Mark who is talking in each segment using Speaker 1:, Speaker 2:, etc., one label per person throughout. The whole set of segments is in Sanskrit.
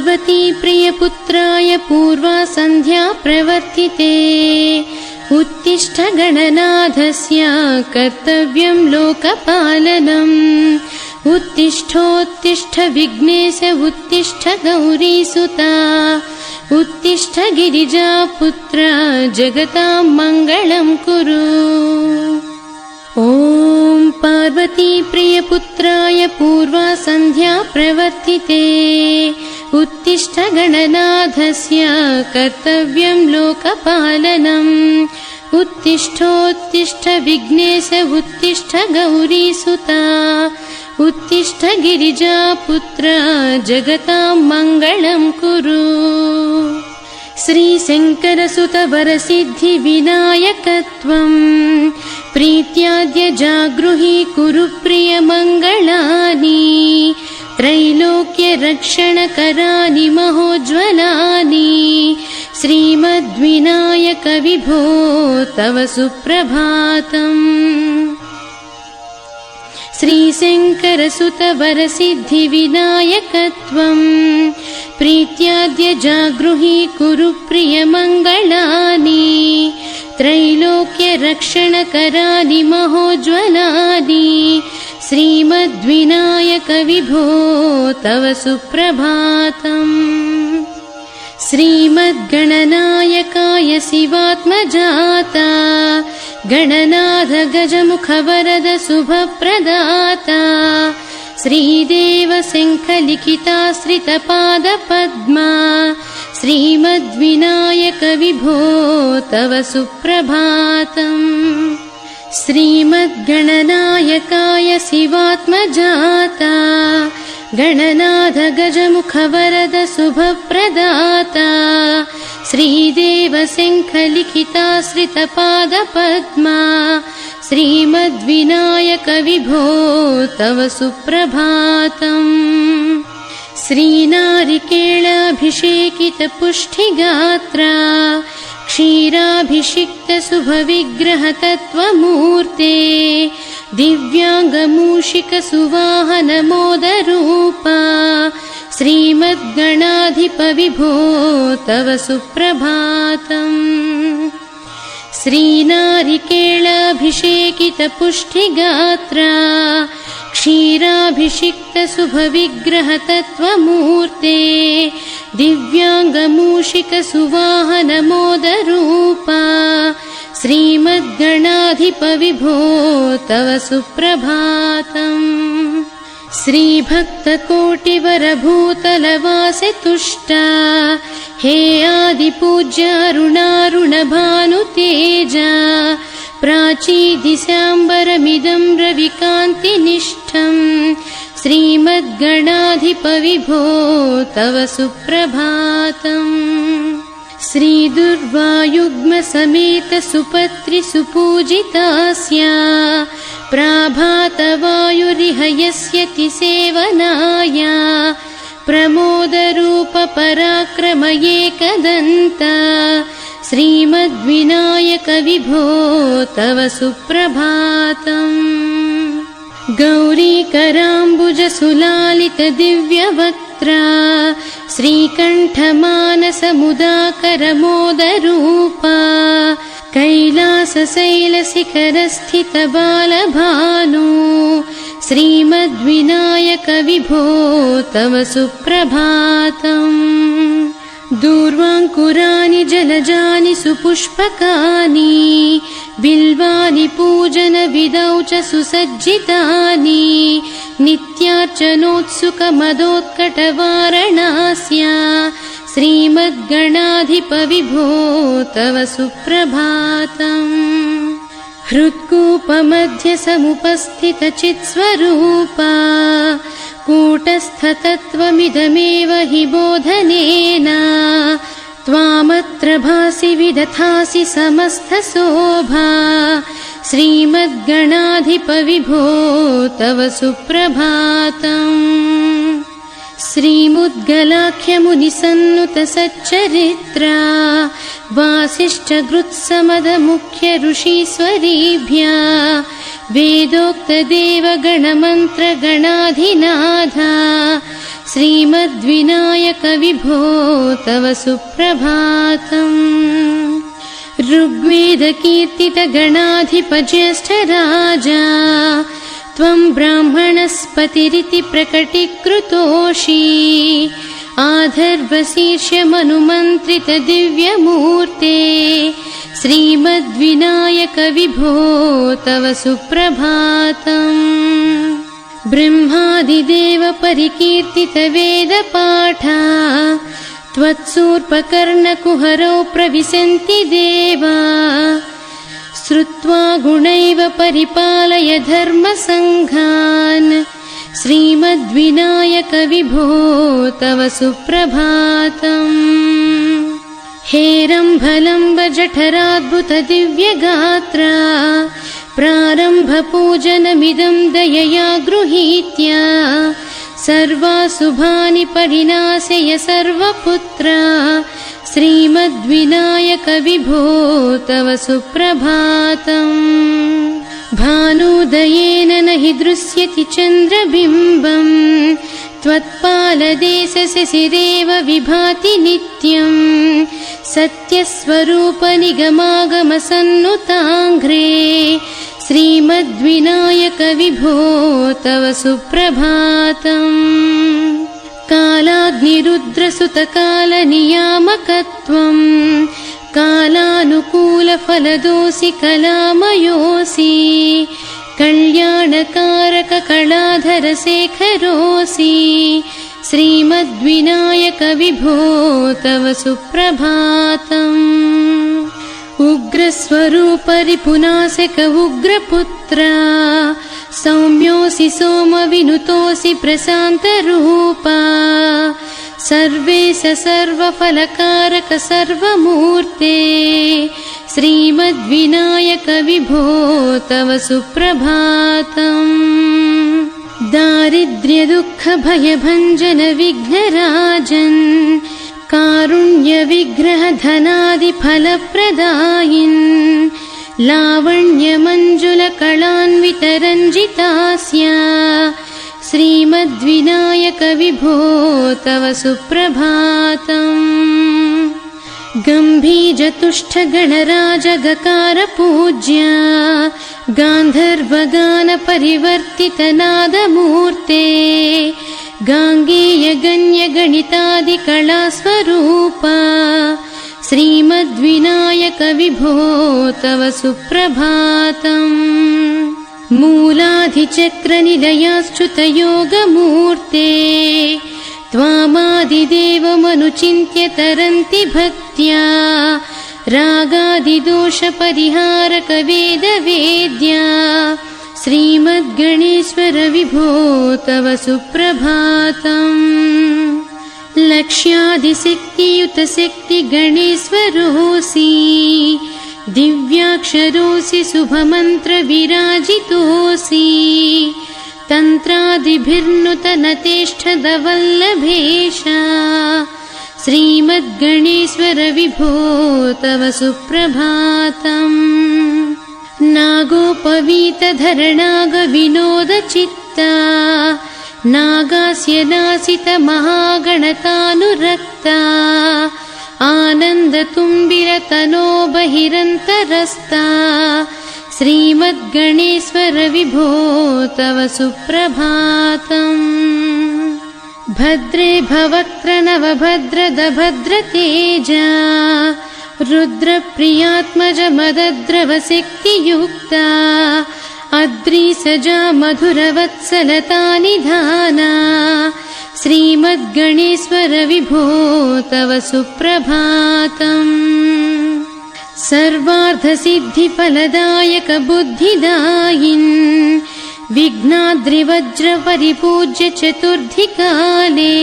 Speaker 1: पार्वती प्रियपुत्राय पूर्वा सन्ध्या प्रवर्तिते उत्तिष्ठ गणनाथस्य कर्तव्यं लोकपालनम् उत्तिष्ठोत्तिष्ठ विघ्नेश उत्तिष्ठ गौरीसुता उत्तिष्ठ गिरिजापुत्र जगतां मङ्गलं कुरु। ॐ पार्वती प्रियपुत्राय पूर्वा सन्ध्या प्रवर्तिते उत्तिष्ठ गणनाथस्य कर्तव्यं लोकपालनम् उत्तिष्ठोत्तिष्ठ विघ्नेश उत्तिष्ठ गौरीसुता उत्तिष्ठ गिरिजापुत्र जगतां मङ्गलं कुरु। श्रीशङ्करसुत वरसिद्धिविनायकत्वं प्रीत्याद्य जागृहि कुरु प्रियमङ्गलानि त्रैलोक्यरक्षणकरानि महोज्ज्वलानि श्रीमद्विनायक विभो तव सुप्रभातम्। श्रीशङ्करसुत वरसिद्धिविनायकत्वं प्रीत्याद्य जागृहि कुरु प्रियमङ्गलानि त्रैलोक्यरक्षणकरानि महोज्ज्वलानि श्रीमद्विनायक विभो तव सुप्रभातम्। श्रीमद्गणनायकाय शिवात्मजाता गणनाथ गजमुखवरद शुभप्रदाता श्रीदेव शङ्खलिखिताश्रितपादपद्मा श्रीमद्विनायक विभो तव सुप्रभातम्। श्रीमद्गणनायकाय शिवात्मजाता गणनाथ गजमुखवरद शुभप्रदाता श्रीदेव शङ्खलिखिताश्रितपादपद्मा श्रीमद्विनायक विभो तव सुप्रभातम्। श्रीनारिकेलाभिषेकितपुष्टिगात्रा क्षीराभिषिक्त शुभविग्रह तत्त्वमूर्ते दिव्याङ्गमूषिक सुवाहन मोदरूपा श्रीमद्गणाधिप विभो तव सुप्रभातम्। श्रीनारिकेलाभिषेकितपुष्टिगात्रा क्षीराभिषिक्त शुभविग्रह तत्त्वमूर्ते दिव्याङ्गमूषिक सुवाहन मोदरूपा श्रीमद्गणाधिप विभो तव सुप्रभातम्। श्रीभक्तकोटिवरभूतलवासे तुष्टा हे आदिपूज्य अरुणारुणभानुतेजा प्राचीदिशाम्बरमिदं रविकान्तिनिष्ठम् श्रीमद्गणाधिप विभो तव सुप्रभातम्। श्रीदुर्वायुग्मसमेत सुपत्रि सुपूजितास्या प्राभातवायुरिह यस्यति सेवनाय प्रमोदरूप पराक्रम एकदन्ता श्रीमद्विनायक विभो तव सुप्रभातम्। गौरीकराम्बुज सुलालित दिव्यवक्त्रा श्रीकण्ठमानसमुदाकर मोदरूपा कैलासशैलशिखरस्थित बालभानु श्रीमद्विनायक विभो तव सुप्रभातम्। दूर्वाङ्कुराणि जलजानि सुपुष्पकानि बिल्वानि पूजनविधौ च सुसज्जितानि नित्यार्चनोत्सुकमदोत्कटवारणास्या श्रीमद्गणाधिप विभो तव सुप्रभातम्। हृत्कूपमध्ये समुपस्थित चित्स्वरूपा कूटस्थतत्त्वमिदमेव हि बोधनेन त्वामत्र भासि विदधासि समस्तशोभा श्रीमद्गणाधिप विभो तव सुप्रभातम्। श्रीमुद्गलाख्यमुनिसन्नुत सच्चरित्रा वासिष्ठगृत्समदमुख्य ऋषीश्वरीभ्या वेदोक्तदेवगणमन्त्रगणाधिनाथा श्रीमद्विनायक विभो तव सुप्रभातम्। ऋग्वेदकीर्तितगणाधिपज्येष्ठराजा त्वं ब्राह्मणस्पतिरिति प्रकटीकृतोषि। आधर्वशीर्षमनुमन्त्रितदिव्यमूर्ते श्रीमद्विनायक विभो तव सुप्रभातम्। ब्रह्मादिदेव परिकीर्तितवेदपाठा त्वत्सूर्पकर्णकुहरौ प्रविशन्ति देवा। श्रुत्वा गुणैव परिपालय धर्मसङ्घान् श्रीमद्विनायक विभो तव सुप्रभातम्। हेरम्भलम्ब जठराद्भुत दिव्यगात्रा प्रारम्भपूजनमिदं दयया गृहीत्य। सर्वाशुभानि परिनाशय सर्वपुत्रा श्रीमद्विनायक विभो तव सुप्रभातम्। भानुदयेन न हि दृश्यति चन्द्रबिम्बम् त्वत्पालदेशशिशिरेव विभाति नित्यम्। सत्यस्वरूप निगमागमसन्नुताङ्घ्रे श्रीमद्विनायक विभो तव सुप्रभातम्। कालाग्निरुद्रसुतकालनियामकत्वम् कालानुकूलफलदोषि कलामयोऽसि। कल्याणकारक कलाधरशेखरोऽसि श्रीमद्विनायक विभो तव सुप्रभातम्। उग्रस्वरूप रिपुनाशक उग्रपुत्रा सौम्योऽसि सोमविनुतोऽसि प्रशान्तरूपा। सर्वेश सर्वफलकारक सर्वमूर्ते श्रीमद्विनायक विभो तव सुप्रभातम्। दारिद्र्यदुःखभयभञ्जन विघ्नराजन् कारुण्यविग्रह धनादिफलप्रदायिन् लावण्यमञ्जुलकलान्वितरञ्जितास्या श्रीमद्विनायक विभो तव सुप्रभातम्। गम्भीरतुष्टगणराजगकार पूज्या गान्धर्वगानपरिवर्तितनादमूर्ते गाङ्गेयगण्यगणितादिकलास्वरूपा श्रीमद्विनायक विभो तव सुप्रभातम्। मूलाधिचक्रनिलयाच्युतयोगमूर्ते त्वामादिदेवमनुचिन्त्य तरन्ति भक्त्या। रागादिदोषपरिहारक वेदवेद्या श्रीमद्गणेश्वर विभो तव सुप्रभातम्। लक्ष्यादिशक्तियुतशक्तिगणेश्वरोऽसि दिव्याक्षरोऽसि शुभमन्त्रविराजितोऽसि। तन्त्रादिभिर्नुतनतेष्ठदवल्लभेश श्रीमद्गणेश्वर विभो तव सुप्रभातम्। नागोपवीतधरणागविनोदचित्ता नागास्य नासितमहागणतानुरक्ता। आनन्दतुम्बिरतनो बहिरन्तरस्ता श्रीमद्गणेश्वर विभो तव सुप्रभातम्। भद्रे भवक्त्र नवभद्रद भद्रतेजा रुद्रप्रियात्मज मदद्रवशक्तियुक्ता। अद्रिसजा मधुरवत्सलता निधाना श्रीमद्गणेश्वर विभो तव सुप्रभातम्। सर्वार्थसिद्धिफलदायक बुद्धिदायिन् विघ्नाद्रिवज्रपरिपूज्य चतुर्धिकाले।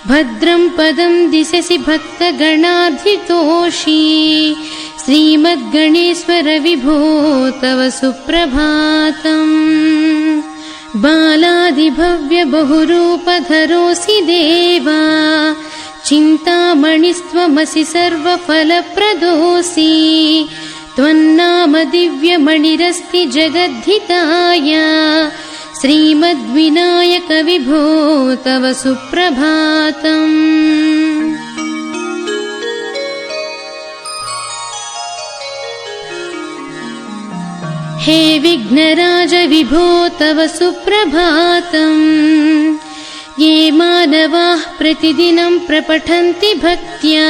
Speaker 1: भद्रं पदं दिशसि भक्तगणाधितोषी श्रीमद्गणेश्वर विभो तव सुप्रभातम्। बालादिभव्य बहुरूपधरोऽसि देवा चिन्तामणिस्त्वमसि सर्वफलप्रदोऽसि। त्वन्नाम दिव्यमणिरस्ति जगद्धिताय श्रीमद्विनायक विभो तव सुप्रभातम्। हे विघ्नराज विभो तव सुप्रभातम्। ये मानवाः प्रतिदिनं प्रपठन्ति भक्त्या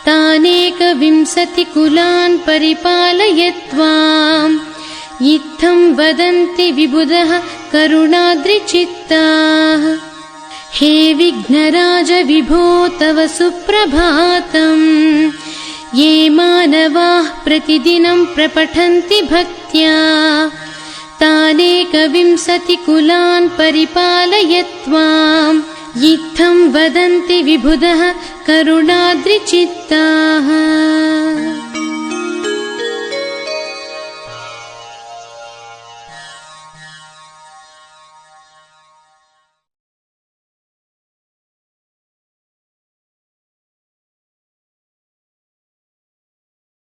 Speaker 1: तानेकविंशतिकुलान् परिपालय त्वाम्। इत्थं वदन्ति विबुधः करुणाद्रिचित्ताः। हे विघ्नराज विभो तव सुप्रभातम्। ये मानवाः प्रतिदिनं प्रपठन्ति भक्त्या तानेकविंशतिकुलान् परिपालय त्वाम्। इत्थं वदन्ति विबुधः करुणाद्रिचित्ताः।